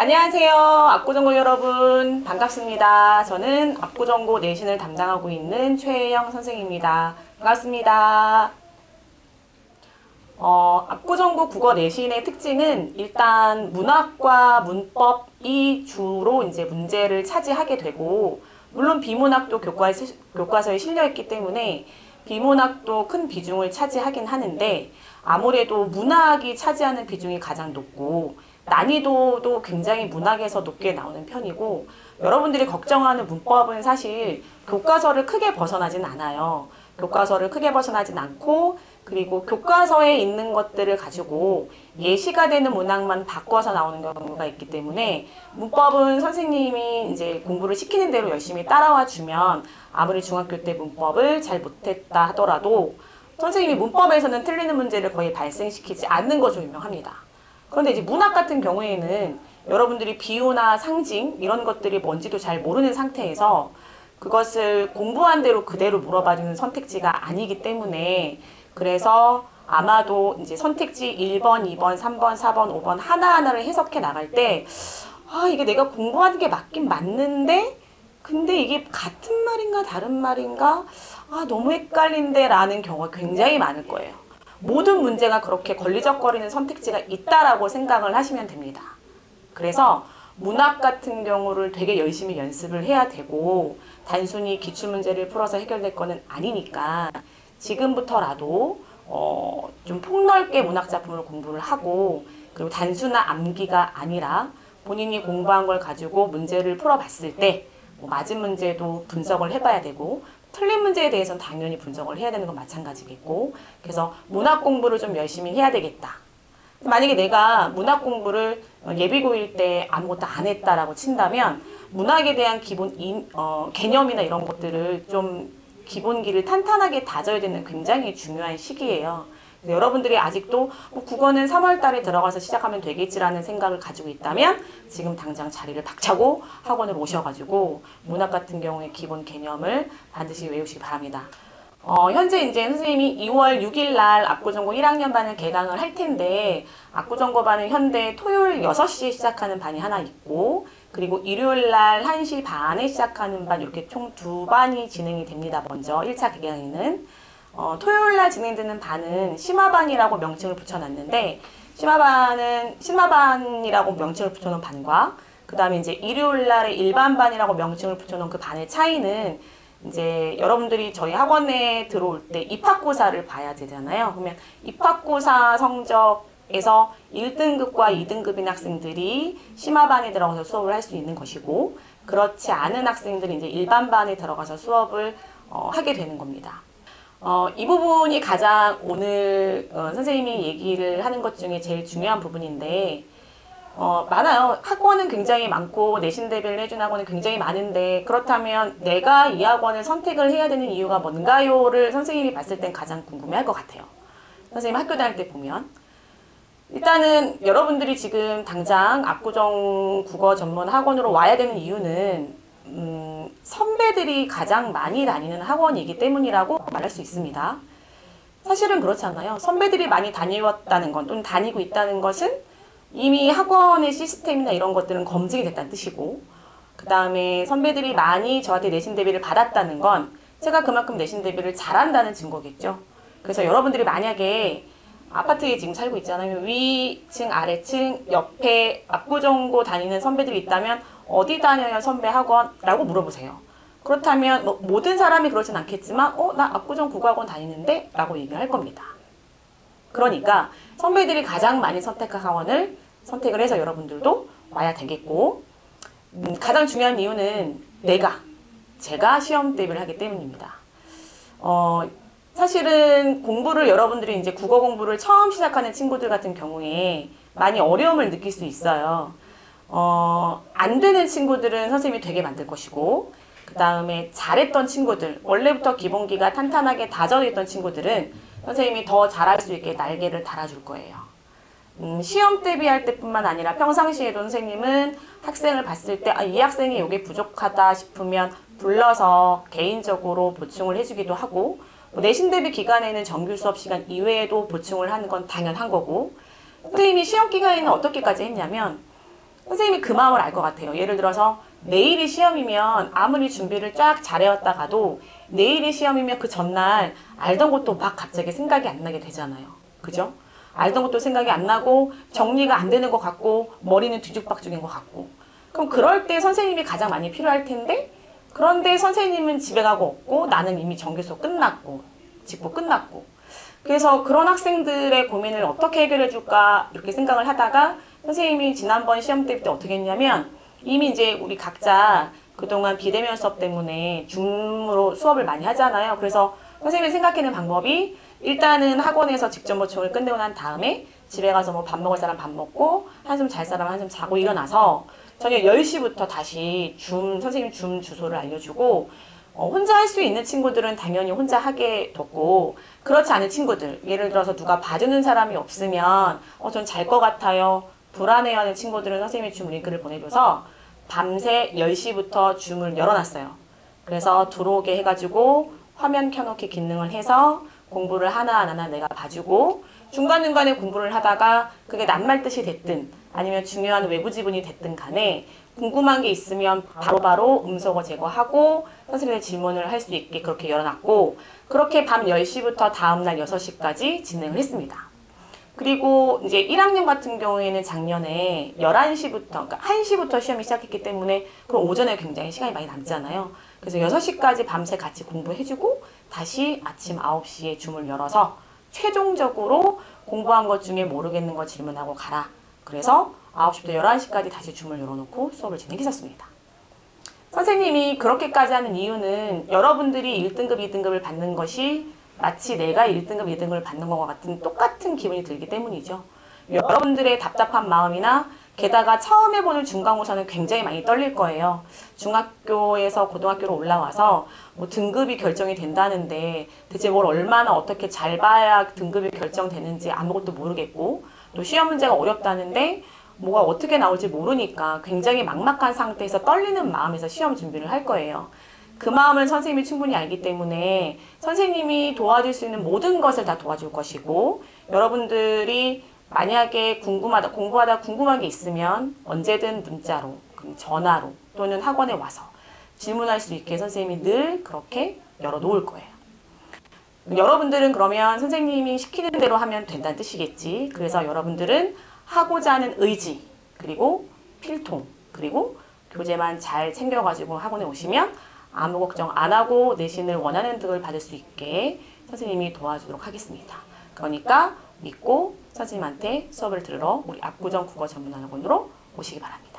안녕하세요. 압구정고 여러분 반갑습니다. 저는 압구정고 내신을 담당하고 있는 최혜영 선생입니다. 반갑습니다. 압구정고 국어 내신의 특징은 일단 문학과 문법이 주로 이제 문제를 차지하게 되고, 물론 비문학도 교과서에 실려있기 때문에 비문학도 큰 비중을 차지하긴 하는데, 아무래도 문학이 차지하는 비중이 가장 높고 난이도도 굉장히 문학에서 높게 나오는 편이고, 여러분들이 걱정하는 문법은 사실 교과서를 크게 벗어나진 않아요. 교과서를 크게 벗어나진 않고, 그리고 교과서에 있는 것들을 가지고 예시가 되는 문학만 바꿔서 나오는 경우가 있기 때문에, 문법은 선생님이 이제 공부를 시키는 대로 열심히 따라와 주면 아무리 중학교 때 문법을 잘 못했다 하더라도 선생님이 문법에서는 틀리는 문제를 거의 발생시키지 않는 것으로 유명합니다. 그런데 이제 문학 같은 경우에는 여러분들이 비유나 상징 이런 것들이 뭔지도 잘 모르는 상태에서 그것을 공부한 대로 그대로 물어봐주는 선택지가 아니기 때문에, 그래서 아마도 이제 선택지 1번, 2번, 3번, 4번, 5번 하나하나를 해석해 나갈 때, 이게 내가 공부하는 게 맞긴 맞는데 근데 이게 같은 말인가 다른 말인가 너무 헷갈린데 라는 경우가 굉장히 많을 거예요. 모든 문제가 그렇게 걸리적거리는 선택지가 있다라고 생각을 하시면 됩니다. 그래서 문학 같은 경우를 되게 열심히 연습을 해야 되고, 단순히 기출문제를 풀어서 해결될 거는 아니니까 지금부터라도 좀 폭넓게 문학작품을 공부를 하고, 그리고 단순한 암기가 아니라 본인이 공부한 걸 가지고 문제를 풀어봤을 때 맞은 문제도 분석을 해봐야 되고, 틀린 문제에 대해서는 당연히 분석을 해야 되는 건 마찬가지겠고, 그래서 문학 공부를 좀 열심히 해야 되겠다. 만약에 내가 문학 공부를 예비고일 때 아무것도 안 했다라고 친다면, 문학에 대한 기본 개념이나 이런 것들을 좀 기본기를 탄탄하게 다져야 되는 굉장히 중요한 시기예요. 여러분들이 아직도 국어는 3월 달에 들어가서 시작하면 되겠지라는 생각을 가지고 있다면 지금 당장 자리를 박차고 학원을 오셔가지고 문학 같은 경우에 기본 개념을 반드시 외우시기 바랍니다. 현재 이제 선생님이 2월 6일 날 압구정고 1학년 반을 개강을 할 텐데, 압구정고 반은 현대 토요일 6시에 시작하는 반이 하나 있고, 그리고 일요일 날 1시 반에 시작하는 반, 이렇게 총 2반이 진행이 됩니다. 먼저 1차 개강에는 토요일 날 진행되는 반은 심화반이라고 명칭을 붙여놨는데, 심화반이라고 명칭을 붙여놓은 반과 그 다음에 이제 일요일 날에 일반반이라고 명칭을 붙여놓은 그 반의 차이는, 이제 여러분들이 저희 학원에 들어올 때 입학고사를 봐야 되잖아요. 그러면 입학고사 성적에서 1등급과 2등급인 학생들이 심화반에 들어가서 수업을 할 수 있는 것이고, 그렇지 않은 학생들이 이제 일반반에 들어가서 수업을 하게 되는 겁니다. 이 부분이 가장 오늘 선생님이 얘기를 하는 것 중에 제일 중요한 부분인데, 많아요. 학원은 굉장히 많고 내신 대비를 해주는 학원은 굉장히 많은데, 그렇다면 내가 이 학원을 선택을 해야 되는 이유가 뭔가요를 선생님이 봤을 땐 가장 궁금해할 것 같아요. 선생님 학교 다닐 때 보면 일단은 여러분들이 지금 당장 압구정 국어 전문 학원으로 와야 되는 이유는 선배들이 가장 많이 다니는 학원이기 때문이라고 말할 수 있습니다. 사실은 그렇지 않아요. 선배들이 많이 다녔다는 건, 또는 다니고 있다는 것은 이미 학원의 시스템이나 이런 것들은 검증이 됐다는 뜻이고, 그 다음에 선배들이 많이 저한테 내신 대비를 받았다는 건 제가 그만큼 내신 대비를 잘한다는 증거겠죠. 그래서 여러분들이 만약에 아파트에 지금 살고 있잖아요. 위층, 아래층, 옆에 압구정고 다니는 선배들이 있다면 어디 다녀요 선배 학원? 라고 물어보세요. 그렇다면 모든 사람이 그러진 않겠지만 나 압구정 국어학원 다니는데? 라고 얘기를 할 겁니다. 그러니까 선배들이 가장 많이 선택한 학원을 선택을 해서 여러분들도 와야 되겠고, 가장 중요한 이유는 제가 시험 대비를 하기 때문입니다. 사실은 공부를 여러분들이 이제 국어 공부를 처음 시작하는 친구들 같은 경우에 많이 어려움을 느낄 수 있어요. 안 되는 친구들은 선생님이 되게 만들 것이고, 그 다음에 잘했던 친구들, 원래부터 기본기가 탄탄하게 다져 있던 친구들은 선생님이 더 잘할 수 있게 날개를 달아줄 거예요. 시험 대비할 때뿐만 아니라 평상시에도 선생님은 학생을 봤을 때 이 학생이 이게 부족하다 싶으면 불러서 개인적으로 보충을 해주기도 하고, 내신 대비 기간에는 정규 수업 시간 이외에도 보충을 하는 건 당연한 거고, 선생님이 시험 기간에는 어떻게까지 했냐면 선생님이 그 마음을 알 것 같아요. 예를 들어서 내일이 시험이면 아무리 준비를 쫙 잘해왔다가도 내일이 시험이면 그 전날 알던 것도 막 갑자기 생각이 안 나게 되잖아요. 그죠? 알던 것도 생각이 안 나고 정리가 안 되는 것 같고 머리는 뒤죽박죽인 것 같고. 그럼 그럴 때 선생님이 가장 많이 필요할 텐데, 그런데 선생님은 집에 가고 없고 나는 이미 정규 끝났고 직보 끝났고. 그래서 그런 학생들의 고민을 어떻게 해결해 줄까 이렇게 생각을 하다가 선생님이 지난번 시험 때 어떻게 했냐면, 이미 이제 우리 각자 그동안 비대면 수업 때문에 줌으로 수업을 많이 하잖아요. 그래서 선생님이 생각하는 방법이, 일단은 학원에서 직접 모총을 끝내고 난 다음에 집에 가서 뭐 밥 먹을 사람 밥 먹고 한숨 잘 사람 한숨 자고 일어나서 저녁 10시부터 다시 선생님 줌 주소를 알려주고, 혼자 할 수 있는 친구들은 당연히 혼자 하게 뒀고, 그렇지 않은 친구들, 예를 들어서 누가 봐주는 사람이 없으면 전 잘 것 같아요, 불안해하는 친구들은 선생님이 줌 링크를 보내줘서 밤새 10시부터 줌을 열어놨어요. 그래서 들어오게 해가지고 화면 켜놓기 기능을 해서 공부를 하나하나 내가 봐주고, 중간중간에 공부를 하다가 그게 낱말뜻이 됐든 아니면 중요한 외부 지문이 됐든 간에 궁금한 게 있으면 바로바로 음소거 제거하고 선생님의 질문을 할 수 있게 그렇게 열어놨고, 그렇게 밤 10시부터 다음날 6시까지 진행을 했습니다. 그리고 이제 1학년 같은 경우에는 작년에 11시부터, 그러니까 1시부터 시험이 시작했기 때문에 그럼 오전에 굉장히 시간이 많이 남잖아요. 그래서 6시까지 밤새 같이 공부해주고 다시 아침 9시에 줌을 열어서 최종적으로 공부한 것 중에 모르겠는 거 질문하고 가라. 그래서 9시부터 11시까지 다시 줌을 열어놓고 수업을 진행했었습니다. 선생님이 그렇게까지 하는 이유는 여러분들이 1등급, 2등급을 받는 것이 마치 내가 1등급, 2등급을 받는 것과 같은 똑같은 기분이 들기 때문이죠. 여러분들의 답답한 마음이나 게다가 처음 해보는 중간고사는 굉장히 많이 떨릴 거예요. 중학교에서 고등학교로 올라와서 뭐 등급이 결정이 된다는데 대체 뭘 얼마나 어떻게 잘 봐야 등급이 결정되는지 아무것도 모르겠고, 또 시험 문제가 어렵다는데 뭐가 어떻게 나올지 모르니까 굉장히 막막한 상태에서 떨리는 마음에서 시험 준비를 할 거예요. 그 마음을 선생님이 충분히 알기 때문에 선생님이 도와줄 수 있는 모든 것을 다 도와줄 것이고, 여러분들이 만약에 공부하다 궁금한 게 있으면 언제든 문자로, 전화로 또는 학원에 와서 질문할 수 있게 선생님이 늘 그렇게 열어놓을 거예요. 여러분들은 그러면 선생님이 시키는 대로 하면 된다는 뜻이겠지. 그래서 여러분들은 하고자 하는 의지, 그리고 필통, 그리고 교재만 잘 챙겨가지고 학원에 오시면 아무 걱정 안 하고 내신을 원하는 등을 받을 수 있게 선생님이 도와주도록 하겠습니다. 그러니까 믿고 선생님한테 수업을 들으러 우리 압구정 국어전문학원으로 오시기 바랍니다.